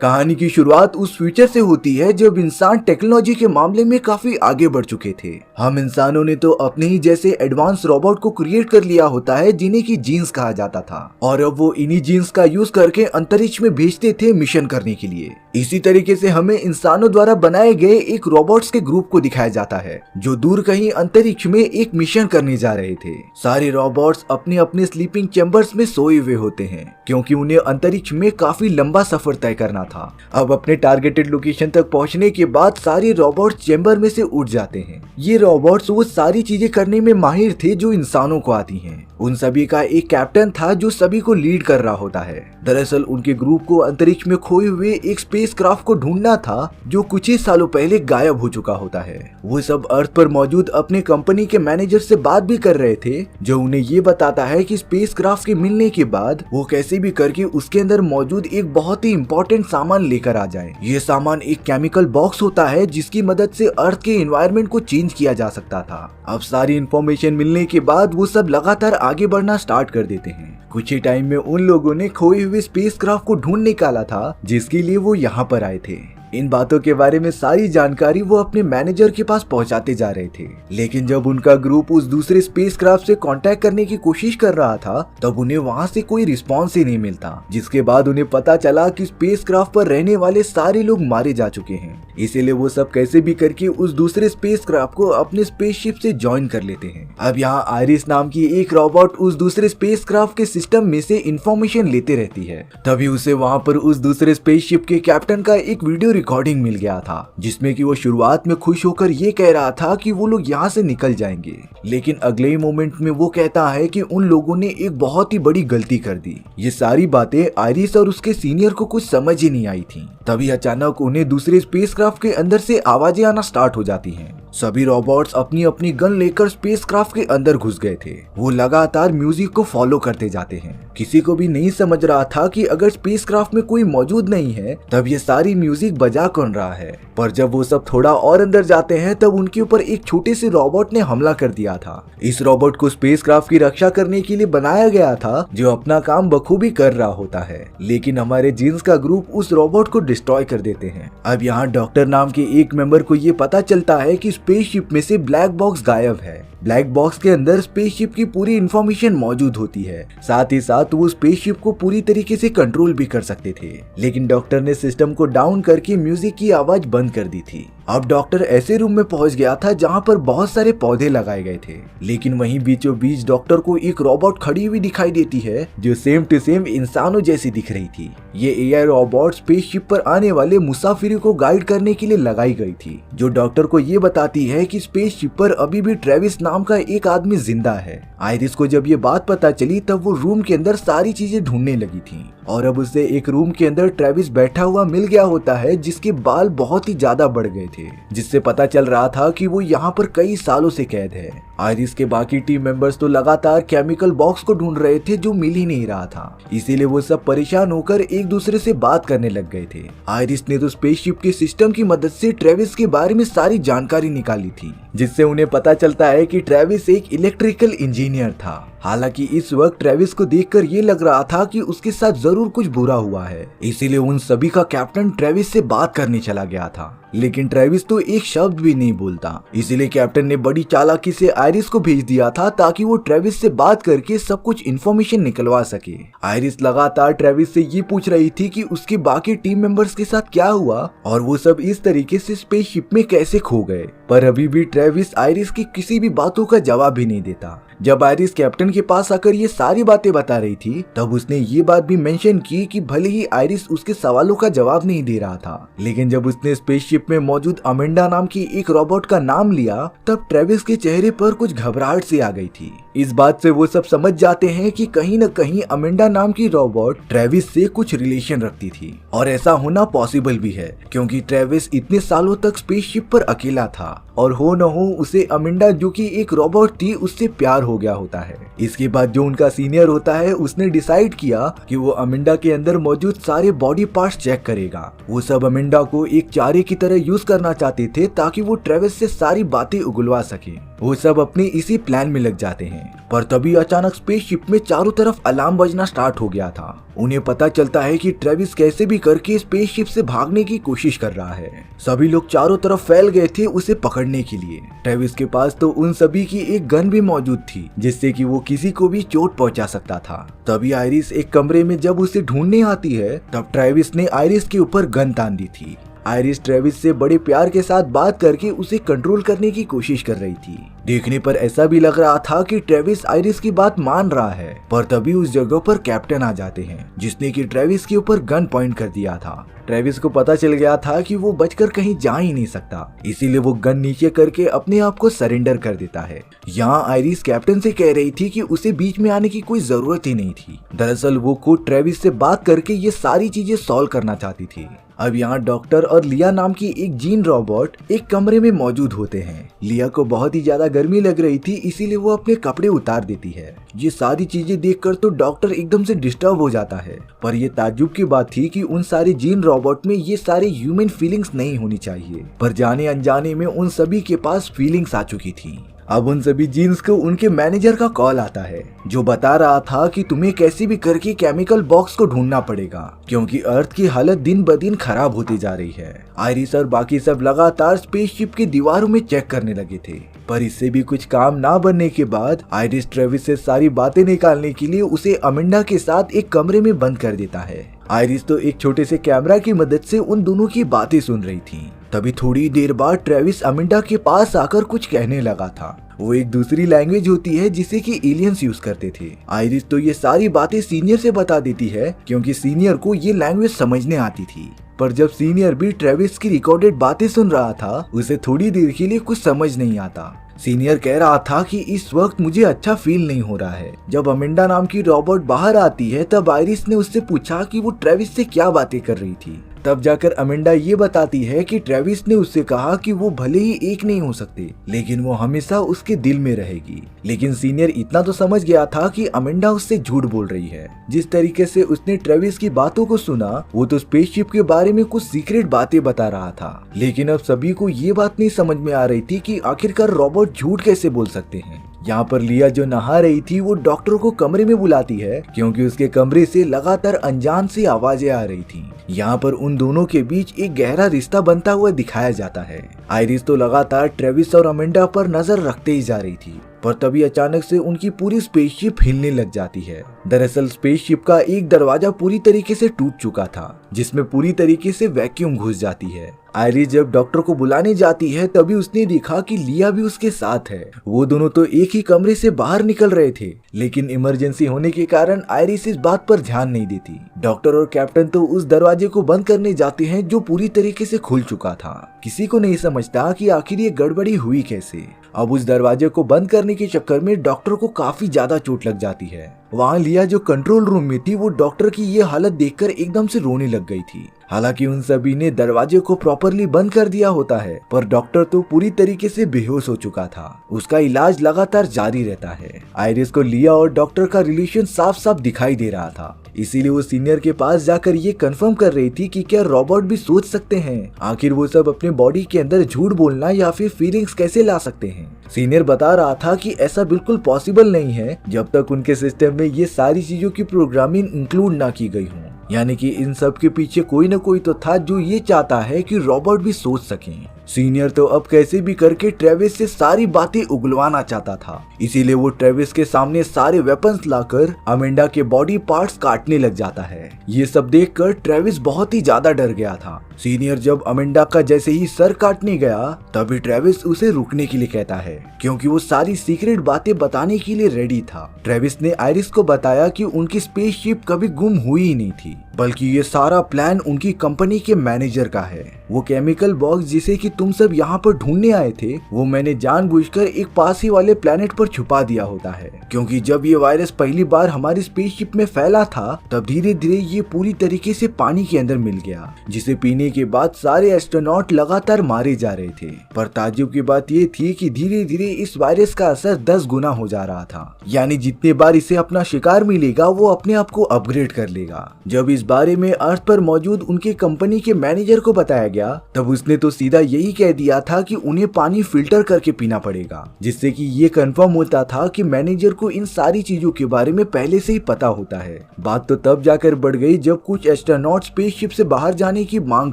कहानी की शुरुआत उस फ्यूचर से होती है जब इंसान टेक्नोलॉजी के मामले में काफी आगे बढ़ चुके थे। हम इंसानों ने तो अपने ही जैसे एडवांस रोबोट को क्रिएट कर लिया होता है जिन्हें की जीन्स कहा जाता था, और अब वो इन्हीं जीन्स का यूज करके अंतरिक्ष में भेजते थे मिशन करने के लिए। इसी तरीके से हमें इंसानों द्वारा बनाए गए एक रोबोट्स के ग्रुप को दिखाया जाता है जो दूर कहीं अंतरिक्ष में एक मिशन करने जा रहे थे। सारे रोबोट्स अपने अपने स्लीपिंग चैम्बर्स में सोए हुए होते हैं क्योंकि उन्हें अंतरिक्ष में काफी लंबा सफर तय करना था। अब अपने टारगेटेड लोकेशन तक पहुंचने के बाद सारे रोबोट्स चैम्बर में से उठ जाते हैं। ये रोबोट्स वो सारी चीजें करने में माहिर थे जो इंसानों को आती हैं। उन सभी का एक कैप्टन था जो सभी को लीड कर रहा होता है। दरअसल उनके ग्रुप को अंतरिक्ष में खोए हुए एक स्पेसक्राफ्ट को ढूंढना था जो कुछ ही सालों पहले गायब हो चुका होता है। वो सब अर्थ पर मौजूद अपने कंपनी के मैनेजर से बात भी कर रहे थे जो उन्हें ये बताता है कि स्पेसक्राफ्ट के मिलने के बाद वो कैसे भी करके उसके अंदर मौजूद एक बहुत ही इंपॉर्टेंट सामान लेकर आ जाए। ये सामान एक केमिकल बॉक्स होता है जिसकी मदद से अर्थ के एनवायरनमेंट को चेंज किया जा सकता था। अब सारी इंफॉर्मेशन मिलने के बाद वो सब लगातार आगे बढ़ना स्टार्ट कर देते हैं। कुछ ही टाइम में उन लोगों ने खोए हुए स्पेसक्राफ्ट को ढूंढ निकाला था जिसके लिए वो यहाँ पर आए थे। इन बातों के बारे में सारी जानकारी वो अपने मैनेजर के पास पहुंचाते जा रहे थे, लेकिन जब उनका ग्रुप उस दूसरे स्पेसक्राफ्ट से कांटेक्ट करने की कोशिश कर रहा था तब उन्हें वहां से कोई रिस्पांस ही नहीं मिलता, जिसके बाद उन्हें पता चला कि स्पेसक्राफ्ट पर रहने वाले सारे लोग मारे जा चुके हैं। इसीलिए वो सब कैसे भी करके उस दूसरे स्पेसक्राफ्ट को अपने स्पेसशिप से ज्वाइन कर लेते हैं। अब यहाँ आयरिस नाम की एक रोबोट उस दूसरे स्पेसक्राफ्ट के सिस्टम में से इंफॉर्मेशन लेते रहती है। तभी उसे वहाँ पर उस दूसरे स्पेसशिप के कैप्टन का एक वीडियो रिकॉर्डिंग मिल गया था जिसमें कि वो शुरुआत में खुश होकर ये कह रहा था कि वो लोग यहाँ से निकल जाएंगे, लेकिन अगले ही मोमेंट में वो कहता है कि उन लोगों ने एक बहुत ही बड़ी गलती कर दी। ये सारी बातें आयरिस और उसके सीनियर को कुछ समझ ही नहीं आई थी। तभी अचानक उन्हें दूसरे स्पेसक्राफ्ट के अंदर से आवाजें आना स्टार्ट हो जाती हैं। सभी रोबोट्स अपनी अपनी गन लेकर स्पेसक्राफ्ट के अंदर घुस गए थे। वो लगातार म्यूजिक को फॉलो करते जाते हैं। किसी को भी नहीं समझ रहा था कि अगर स्पेसक्राफ्ट में कोई मौजूद नहीं है तब ये सारी म्यूजिक बजा कौन रहा है। पर जब वो सब थोड़ा और अंदर जाते हैं तब उनके ऊपर एक छोटे से रोबोट ने हमला कर दिया था। इस रोबोट को स्पेसक्राफ्ट की रक्षा करने के लिए बनाया गया था जो अपना काम बखूबी कर रहा होता है, लेकिन हमारे जीन्स का ग्रुप उस रोबोट को डिस्ट्रॉय कर देते हैं। अब यहाँ डॉक्टर नाम के एक मेंबर को ये पता चलता है कि स्पेसशिप में से ब्लैक बॉक्स गायब है। ब्लैक बॉक्स के अंदर स्पेसशिप की पूरी इंफॉर्मेशन मौजूद होती है, साथ ही साथ वो स्पेसशिप को पूरी तरीके से कंट्रोल भी कर सकते थे, लेकिन डॉक्टर ने सिस्टम को डाउन करके म्यूजिक की आवाज बंद कर दी थी। अब डॉक्टर ऐसे रूम में पहुंच गया था जहां पर बहुत सारे पौधे लगाए गए थे, लेकिन वहीं बीचों बीच डॉक्टर को एक रोबोट खड़ी हुई दिखाई देती है जो सेम टू सेम इंसानों जैसी दिख रही थी। ये एआई रोबोट स्पेसशिप पर आने वाले मुसाफिरों को गाइड करने के लिए लगाई गई थी, जो डॉक्टर को ये बताती है कि स्पेसशिप पर अभी भी ट्रेविस नाम का एक आदमी जिंदा है। आयरिस को जब ये बात पता चली तब वो रूम के अंदर सारी चीजें ढूंढने लगी थी और अब उसे एक रूम के अंदर ट्रेविस बैठा हुआ मिल गया होता है जिसके बाल बहुत ही ज्यादा बढ़ गए थे, जिससे पता चल रहा था कि वो यहाँ पर कई सालों से कैद है। आयरिस के बाकी टीम मेंबर्स तो लगातार केमिकल बॉक्स को ढूंढ रहे थे जो मिल ही नहीं रहा था, इसीलिए वो सब परेशान होकर एक दूसरे से बात करने लग गए थे। आयरिस ने तो स्पेसशिप के सिस्टम की मदद से ट्रेविस के बारे में सारी जानकारी निकाली थी, जिससे उन्हें पता चलता है कि ट्रेविस एक इलेक्ट्रिकल इंजीनियर था। हालांकि इस वक्त ट्रेविस को देखकर ये लग रहा था कि उसके साथ जरूर कुछ बुरा हुआ है, इसीलिए उन सभी का कैप्टन ट्रेविस से बात करने चला गया था, लेकिन ट्रेविस तो एक शब्द भी नहीं बोलता। इसीलिए कैप्टन ने बड़ी चालाकी से आयरिस को भेज दिया था ताकि वो ट्रेविस से बात करके सब कुछ इन्फॉर्मेशन निकलवा सके। आयरिस लगातार ट्रेविस से ये पूछ रही थी कि उसके बाकी टीम मेंबर्स के साथ क्या हुआ और वो सब इस तरीके से स्पेसशिप में कैसे खो गए, पर अभी भी ट्रेविस आयरिस की किसी भी बातों का जवाब भी नहीं देता। जब आयरिस कैप्टन के पास आकर ये सारी बातें बता रही थी तब उसने ये बात भी मेंशन की कि भले ही आयरिस उसके सवालों का जवाब नहीं दे रहा था, लेकिन जब उसने स्पेसशिप में मौजूद अमेंडा नाम की एक रोबोट का नाम लिया तब ट्रेविस के चेहरे पर कुछ घबराहट सी आ गई थी। इस बात से वो सब समझ जाते हैं कि कहीं न कहीं अमेंडा नाम की रोबोट ट्रेविस से कुछ रिलेशन रखती थी, और ऐसा होना पॉसिबल भी है क्योंकि ट्रेविस इतने सालों तक स्पेसशिप पर अकेला था और हो न हो उसे अमेंडा जो कि एक रोबोट थी उससे प्यार हो गया होता है। इसके बाद जो उनका सीनियर होता है उसने डिसाइड किया कि वो अमेंडा के अंदर मौजूद सारे बॉडी पार्ट्स चेक करेगा। वो सब अमेंडा को एक चारे की तरह यूज करना चाहते थे ताकि वो ट्रेविस से सारी बातें उगलवा सके। वो सब अपने इसी प्लान में लग जाते हैं। पर तभी अचानक स्पेसशिप में चारों तरफ अलार्म बजना स्टार्ट हो गया था। उन्हें पता चलता है कि ट्रेविस कैसे भी करके स्पेसशिप से भागने की कोशिश कर रहा है। सभी लोग चारों तरफ फैल गए थे उसे पकड़ने के लिए। ट्रेविस के पास तो उन सभी की एक गन भी मौजूद थी जिससे कि वो किसी को भी चोट पहुंचा सकता था। तभी आयरिस एक कमरे में जब उसे ढूंढने आती है तब ट्रेविस ने आयरिस के ऊपर गन तान दी थी। आयरिस ट्रेविस से बड़े प्यार के साथ बात करके उसे कंट्रोल करने की कोशिश कर रही थी। देखने पर ऐसा भी लग रहा था कि ट्रेविस आयरिस की बात मान रहा है, पर तभी उस जगह पर कैप्टन आ जाते हैं जिसने कि ट्रेविस के ऊपर गन पॉइंट कर दिया था। ट्रेविस को पता चल गया था कि वो बचकर कहीं जा ही नहीं सकता, इसीलिए वो गन नीचे करके अपने आप को सरेंडर कर देता है। यहाँ आयरिस कैप्टन से कह रही थी कि उसे बीच में आने की कोई जरूरत ही नहीं थी। दरअसल वो खुद ट्रेविस से बात करके ये सारी चीजें सॉल्व करना चाहती थी। अब यहाँ डॉक्टर और लिया नाम की एक जीन रोबोट एक कमरे में मौजूद होते हैं। लिया को बहुत ही ज्यादा गर्मी लग रही थी, इसीलिए वो अपने कपड़े उतार देती है। ये सारी चीजें देखकर तो डॉक्टर एकदम से डिस्टर्ब हो जाता है, पर ये ताज्जुब की बात थी कि उन सारे जीन रोबोट में ये सारे ह्यूमन फीलिंग्स नहीं होनी चाहिए, पर जाने अनजाने में उन सभी के पास फीलिंग्स आ चुकी थी। अब उन सभी जीन्स को उनके मैनेजर का कॉल आता है जो बता रहा था कि तुम्हें कैसे भी करके केमिकल बॉक्स को ढूंढना पड़ेगा क्योंकि अर्थ की हालत दिन ब दिन खराब होती जा रही है। आयरिस और बाकी सब लगातार स्पेसशिप की दीवारों में चेक करने लगे थे, पर इससे भी कुछ काम ना बनने के बाद आयरिस ट्रेविस से सारी बातें निकालने के लिए उसे अमेंडा के साथ एक कमरे में बंद कर देता है। आयरिस तो एक छोटे से कैमरा की मदद से उन दोनों की बातें सुन रही थी। तभी थोड़ी देर बाद ट्रेविस अमेंडा के पास आकर कुछ कहने लगा था। वो एक दूसरी लैंग्वेज होती है जिसे कि एलियंस यूज करते थे। आयरिस तो ये सारी बातें सीनियर से बता देती है क्योंकि सीनियर को ये लैंग्वेज समझने आती थी। पर जब सीनियर भी ट्रेविस की रिकॉर्डेड बातें सुन रहा था उसे थोड़ी देर के लिए कुछ समझ नहीं आता। सीनियर कह रहा था कि इस वक्त मुझे अच्छा फील नहीं हो रहा है। जब अमेंडा नाम की रोबोट बाहर आती है तब आयरिस ने उससे पूछा कि वो ट्रेविस से क्या बातें कर रही थी। तब जाकर अमेंडा ये बताती है कि ट्रेविस ने उससे कहा कि वो भले ही एक नहीं हो सकते लेकिन वो हमेशा उसके दिल में रहेगी। लेकिन सीनियर इतना तो समझ गया था कि अमेंडा उससे झूठ बोल रही है। जिस तरीके से उसने ट्रेविस की बातों को सुना वो तो स्पेसशिप के बारे में कुछ सीक्रेट बातें बता रहा था, लेकिन अब सभी को ये बात नहीं समझ में आ रही थी कि आखिरकार रोबोट झूठ कैसे बोल सकते हैं। यहाँ पर लिया जो नहा रही थी वो डॉक्टर को कमरे में बुलाती है क्योंकि उसके कमरे से लगातार अनजान सी आवाजें आ रही थी। यहाँ पर उन दोनों के बीच एक गहरा रिश्ता बनता हुआ दिखाया जाता है। आयरिस तो लगातार ट्रेविस और अमेंडा पर नजर रखते ही जा रही थी, पर तभी अचानक से उनकी पूरी स्पेसशिप हिलने लग जाती है। दरअसल स्पेसशिप का एक दरवाजा पूरी तरीके से टूट चुका था जिसमें पूरी तरीके से वैक्यूम घुस जाती है। आयरिस जब डॉक्टर को बुलाने जाती है तभी उसने देखा कि लिया भी उसके साथ है। वो दोनों तो एक ही कमरे से बाहर निकल रहे थे, लेकिन इमरजेंसी होने के कारण आयरिस इस बात पर ध्यान नहीं देती। डॉक्टर और कैप्टन तो उस दरवाजे को बंद करने जाते हैं जो पूरी तरीके से खुल चुका था। किसी को नहीं समझता कि आखिर ये गड़बड़ी हुई कैसे। अब उस दरवाजे को बंद करने के चक्कर में डॉक्टर को काफी ज्यादा चोट लग जाती है। वहाँ लिया जो कंट्रोल रूम में थी वो डॉक्टर की ये हालत देखकर एकदम से रोने लग गई थी। हालांकि उन सभी ने दरवाजे को प्रॉपरली बंद कर दिया होता है, पर डॉक्टर तो पूरी तरीके से बेहोश हो चुका था। उसका इलाज लगातार जारी रहता है। आयरिस को लिया और डॉक्टर का रिलेशन साफ साफ दिखाई दे रहा था, इसीलिए वो सीनियर के पास जाकर ये कंफर्म कर रही थी कि क्या रोबोट भी सोच सकते हैं। आखिर वो सब अपने बॉडी के अंदर झूठ बोलना या फिर फीलिंग्स कैसे ला सकते हैं। सीनियर बता रहा था कि ऐसा बिल्कुल पॉसिबल नहीं है जब तक उनके सिस्टम में ये सारी चीजों की प्रोग्रामिंग इंक्लूड ना की गई हो। यानी कि इन सब के पीछे कोई न कोई तो था जो ये चाहता है कि रोबोट भी सोच सकें। सीनियर तो अब कैसे भी करके ट्रेविस से सारी बातें उगलवाना चाहता था, इसीलिए वो ट्रेविस के सामने सारे वेपन्स लाकर अमेंडा के बॉडी पार्ट्स काटने लग जाता है। ये सब देखकर ट्रेविस बहुत ही ज्यादा डर गया था। सीनियर जब अमेंडा का जैसे ही सर काटने गया तभी ट्रेविस उसे रुकने के लिए कहता है क्योंकि वो सारी सीक्रेट बातें बताने के लिए रेडी था। ट्रेविस ने आयरिस को बताया कि उनकी स्पेसशिप कभी गुम हुई ही नहीं थी, बल्कि ये सारा प्लान उनकी कंपनी के मैनेजर का है। वो केमिकल बॉक्स जिसे कि तुम सब यहाँ पर ढूंढने आए थे वो मैंने जानबूझकर एक पास ही वाले प्लेनेट पर छुपा दिया होता है, क्योंकि जब ये वायरस पहली बार हमारी स्पेसशिप में फैला था तब धीरे धीरे ये पूरी तरीके से पानी के अंदर मिल गया, जिसे पीने के बाद सारे एस्ट्रोनॉट लगातार मारे जा रहे थे। पर ताज्जुब की बात ये थी कि धीरे धीरे इस वायरस का असर 10 गुना हो जा रहा था, यानी जितने बार इसे अपना शिकार मिलेगा वो अपने आप को अपग्रेड कर लेगा। जब इस बारे में अर्थ पर मौजूद उनके कंपनी के मैनेजर को बताया गया तब उसने तो सीधा यही यही कह दिया था कि उन्हें पानी फिल्टर करके पीना पड़ेगा, जिससे कि ये कंफर्म होता था कि मैनेजर को इन सारी चीजों के बारे में पहले से ही पता होता है। बात तो तब जाकर बढ़ गई जब कुछ एस्ट्रोनॉट स्पेसशिप से बाहर जाने की मांग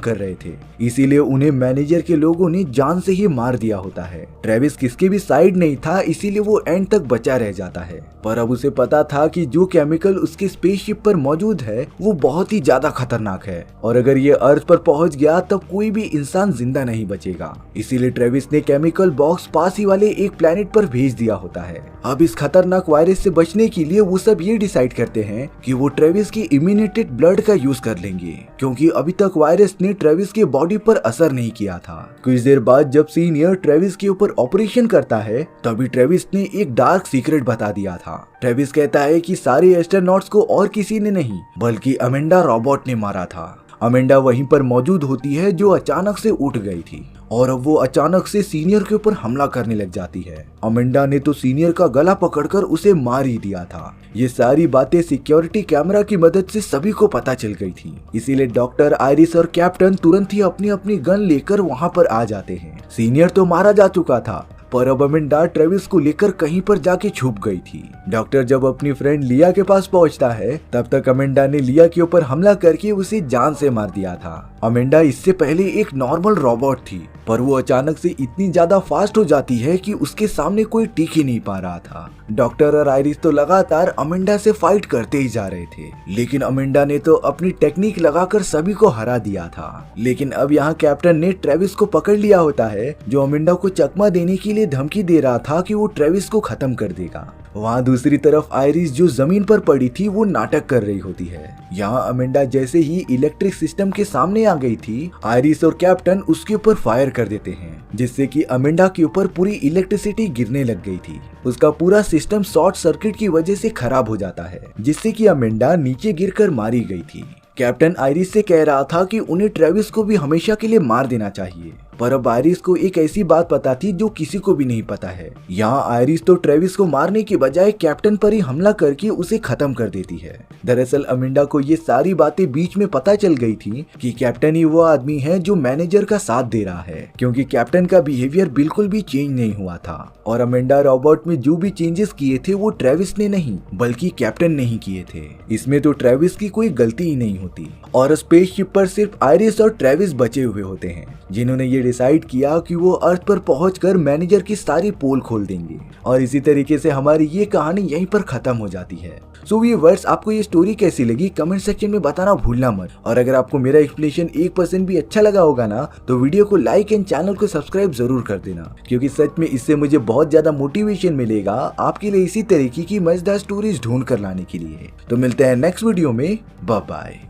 कर रहे थे, इसीलिए उन्हें मैनेजर के लोगों ने जान से ही मार दिया होता है। ट्रेविस किसके भी साइड नहीं था, इसीलिए वो एंड तक बचा रह जाता है। पर अब उसे पता था कि जो केमिकल उसके स्पेसशिप पर मौजूद है वो बहुत ही ज्यादा खतरनाक है, और अगर ये अर्थ पर पहुंच गया तब कोई भी इंसान जिंदा नहीं बचेगा। इसीलिए ट्रेविस ने केमिकल बॉक्स पास ही वाले एक प्लेनेट पर भेज दिया होता है। अब इस खतरनाक वायरस से बचने के लिए वो सब ये डिसाइड करते हैं कि वो ट्रेविस की इम्यूनेटेड ब्लड का यूज कर लेंगे, क्योंकि अभी तक वायरस ने ट्रेविस के बॉडी पर असर नहीं किया था। कुछ देर बाद जब सीनियर ट्रेविस के ऊपर ऑपरेशन करता है तभी ट्रेविस ने एक डार्क सीक्रेट बता दिया था। ट्रेविस कहता है कि सारे एस्ट्रोनॉट्स को और किसी ने नहीं बल्कि अमेंडा रॉबर्ट ने मारा था। अमेंडा वहीं पर मौजूद होती है जो अचानक से उठ गई थी, और अब वो अचानक से सीनियर के ऊपर हमला करने लग जाती है। अमेंडा ने तो सीनियर का गला पकड़कर उसे मार ही दिया था। ये सारी बातें सिक्योरिटी कैमरा की मदद से सभी को पता चल गई थी, इसीलिए डॉक्टर, आयरिस और कैप्टन तुरंत ही अपनी अपनी गन लेकर वहाँ पर आ जाते हैं। सीनियर तो मारा जा चुका था, पर अब अमेंडा ट्रेविस को लेकर कहीं पर जाके छुप गई थी। डॉक्टर जब अपनी फ्रेंड लिया के पास पहुंचता है तब तक अमेंडा ने लिया के ऊपर हमला करके उसे जान से मार दिया था। अमेंडा इससे पहले एक नॉर्मल रोबोट थी, पर वो अचानक से इतनी ज्यादा फास्ट हो जाती है कि उसके सामने कोई टिक ही नहीं पा रहा था। डॉक्टर और आयरिस तो लगातार अमेंडा से फाइट करते ही जा रहे थे, लेकिन अमेंडा ने तो अपनी टेक्निक लगाकर सभी को हरा दिया था। लेकिन अब यहाँ कैप्टन ने ट्रेविस को पकड़ लिया होता है, जो अमेंडा को चकमा देने के लिए धमकी दे रहा था कि वो ट्रेविस को खत्म कर देगा। वहाँ दूसरी तरफ आयरिस जो जमीन पर पड़ी थी वो नाटक कर रही होती है। यहाँ अमेंडा जैसे ही इलेक्ट्रिक सिस्टम के सामने आ गई थी, आयरिस और कैप्टन उसके ऊपर फायर कर देते हैं, जिससे कि अमेंडा के ऊपर पूरी इलेक्ट्रिसिटी गिरने लग गई थी। उसका पूरा सिस्टम शॉर्ट सर्किट की वजह से खराब हो जाता है, जिससे कि अमेंडा नीचे गिरकर मारी गई थी। कैप्टन आयरिस से कह रहा था कि उन्हें ट्रेविस को भी हमेशा के लिए मार देना चाहिए, पर अब आयरिस को एक ऐसी बात पता थी जो किसी को भी नहीं पता है। यहाँ आयरिस तो ट्रेविस को मारने के बजाय कैप्टन पर ही हमला करके उसे खत्म कर देती है। दरअसल अमेंडा को ये सारी बातें बीच में पता चल गई थी कि कैप्टन ही वो आदमी है जो मैनेजर का साथ दे रहा है, क्योंकि कैप्टन का बिहेवियर बिल्कुल भी चेंज नहीं हुआ था, और अमेंडा रॉबर्ट में जो भी चेंजेस किए थे वो ट्रेविस ने नहीं बल्कि कैप्टन ने ही किए थे। इसमें तो ट्रेविस की कोई गलती ही नहीं होती, और स्पेसशिप पर सिर्फ आयरिस और ट्रेविस बचे हुए होते हैं, जिन्होंने ये डिसाइड किया कि वो अर्थ पर पहुंचकर मैनेजर की सारी पोल खोल देंगे। और इसी तरीके से हमारी ये कहानी यहीं पर खत्म हो जाती है। सो व्यूअर्स, आपको ये स्टोरी कैसी लगी कमेंट सेक्शन में बताना भूलना मत, और अगर आपको मेरा एक्सप्लेनेशन 1% भी अच्छा लगा होगा ना तो वीडियो को लाइक एंड चैनल को सब्सक्राइब जरूर कर देना, क्योंकि सच में इससे मुझे बहुत ज्यादा मोटिवेशन मिलेगा आपके लिए इसी तरीके की मजेदार स्टोरीज ढूंढ कर लाने के लिए। तो मिलते हैं नेक्स्ट वीडियो में, बाय बाय।